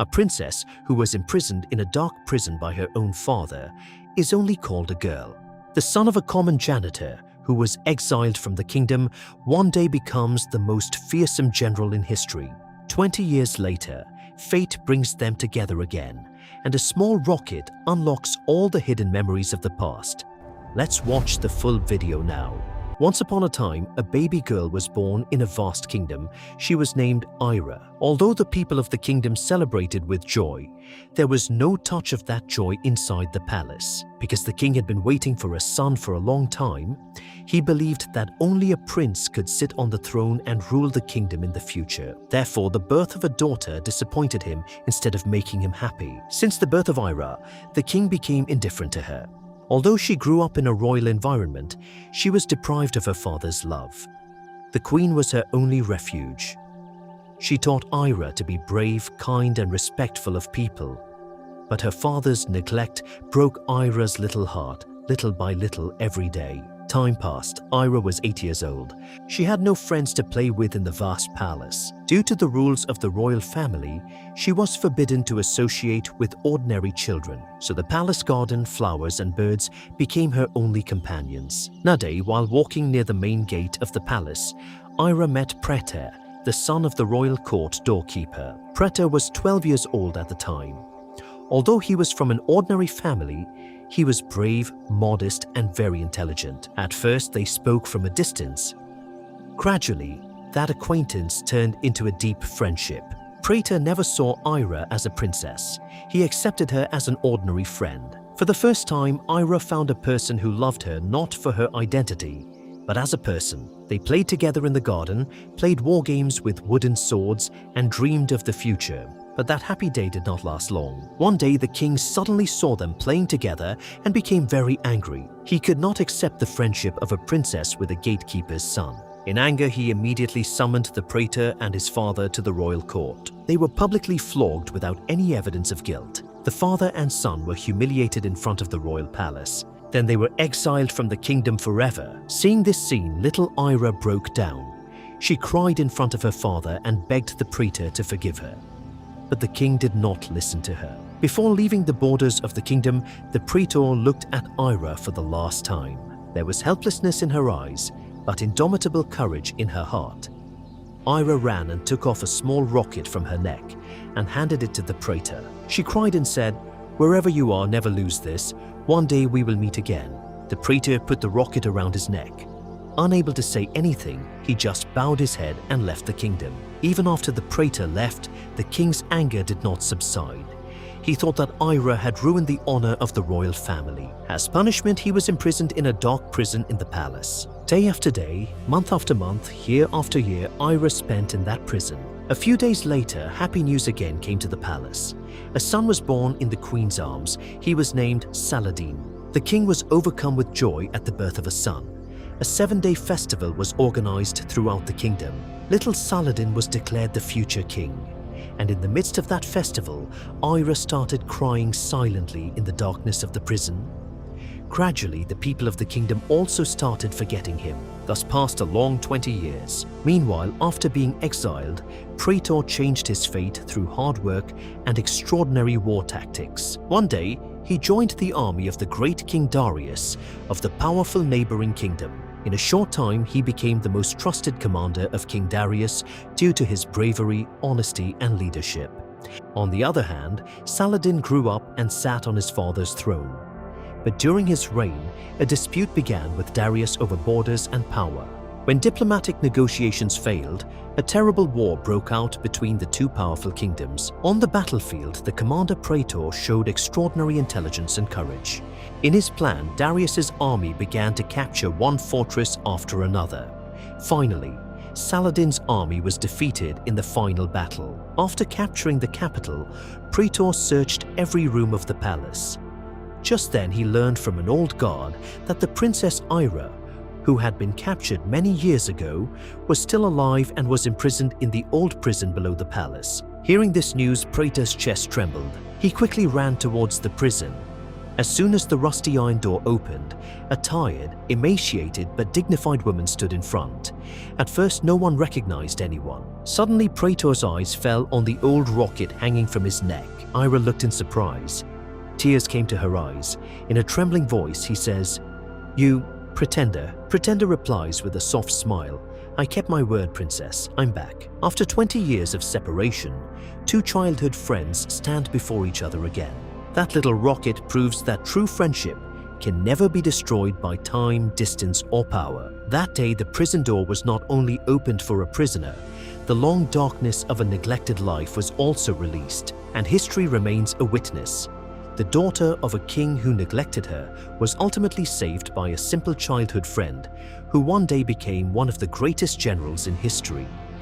A princess who was imprisoned in a dark prison by her own father is only called a girl. The son of a common janitor who was exiled from the kingdom one day becomes the most fearsome general in history. 20 years later, fate brings them together again, and a small rocket unlocks all the hidden memories of the past. Let's watch the full video now. Once upon a time, a baby girl was born in a vast kingdom. She was named Ira. Although the people of the kingdom celebrated with joy, there was no touch of that joy inside the palace. Because the king had been waiting for a son for a long time, he believed that only a prince could sit on the throne and rule the kingdom in the future. Therefore, the birth of a daughter disappointed him instead of making him happy. Since the birth of Ira, the king became indifferent to her. Although she grew up in a royal environment, she was deprived of her father's love. The queen was her only refuge. She taught Ira to be brave, kind, and respectful of people. But her father's neglect broke Ira's little heart, little by little every day. Time passed. Ira was 8 years old. She had no friends to play with in the vast palace. Due to the rules of the royal family, she was forbidden to associate with ordinary children. So the palace garden, flowers, and birds became her only companions. One day, while walking near the main gate of the palace, Ira met Preter, the son of the royal court doorkeeper. Preter was 12 years old at the time. Although he was from an ordinary family, he was brave, modest, and very intelligent. At first, they spoke from a distance. Gradually, that acquaintance turned into a deep friendship. Preter never saw Ira as a princess. He accepted her as an ordinary friend. For the first time, Ira found a person who loved her not for her identity, but as a person. They played together in the garden, played war games with wooden swords, and dreamed of the future. But that happy day did not last long. One day, the king suddenly saw them playing together and became very angry. He could not accept the friendship of a princess with a gatekeeper's son. In anger, he immediately summoned the praetor and his father to the royal court. They were publicly flogged without any evidence of guilt. The father and son were humiliated in front of the royal palace. Then they were exiled from the kingdom forever. Seeing this scene, little Ira broke down. She cried in front of her father and begged the praetor to forgive her. But the king did not listen to her. Before leaving the borders of the kingdom, the praetor looked at Ira for the last time. There was helplessness in her eyes, but indomitable courage in her heart. Ira ran and took off a small rocket from her neck and handed it to the praetor. She cried and said, "Wherever you are, never lose this. One day we will meet again." The praetor put the rocket around his neck. Unable to say anything, he just bowed his head and left the kingdom. Even after the praetor left, the king's anger did not subside. He thought that Ira had ruined the honor of the royal family. As punishment, he was imprisoned in a dark prison in the palace. Day after day, month after month, year after year, Ira spent in that prison. A few days later, happy news again came to the palace. A son was born in the queen's arms. He was named Saladin. The king was overcome with joy at the birth of a son. A 7-day festival was organized throughout the kingdom. Little Saladin was declared the future king. And in the midst of that festival, Ira started crying silently in the darkness of the prison. Gradually, the people of the kingdom also started forgetting him. Thus passed a long 20 years. Meanwhile, after being exiled, Praetor changed his fate through hard work and extraordinary war tactics. One day, he joined the army of the great King Darius of the powerful neighboring kingdom. In a short time, he became the most trusted commander of King Darius due to his bravery, honesty, and leadership. On the other hand, Saladin grew up and sat on his father's throne. But during his reign, a dispute began with Darius over borders and power. When diplomatic negotiations failed, a terrible war broke out between the two powerful kingdoms. On the battlefield, the commander Praetor showed extraordinary intelligence and courage. In his plan, Darius's army began to capture one fortress after another. Finally, Saladin's army was defeated in the final battle. After capturing the capital, Praetor searched every room of the palace. Just then he learned from an old guard that the Princess Ira, who had been captured many years ago, was still alive and was imprisoned in the old prison below the palace. Hearing this news, Praetor's chest trembled. He quickly ran towards the prison. As soon as the rusty iron door opened, a tired, emaciated but dignified woman stood in front. At first, no one recognized anyone. Suddenly, Praetor's eyes fell on the old rocket hanging from his neck. Ira looked in surprise. Tears came to her eyes. In a trembling voice, he says, "You pretender." Pretender replies with a soft smile, "I kept my word, princess. I'm back." After 20 years of separation, two childhood friends stand before each other again. That little rocket proves that true friendship can never be destroyed by time, distance, or power. That day, the prison door was not only opened for a prisoner, the long darkness of a neglected life was also released, and history remains a witness. The daughter of a king who neglected her was ultimately saved by a simple childhood friend who one day became one of the greatest generals in history.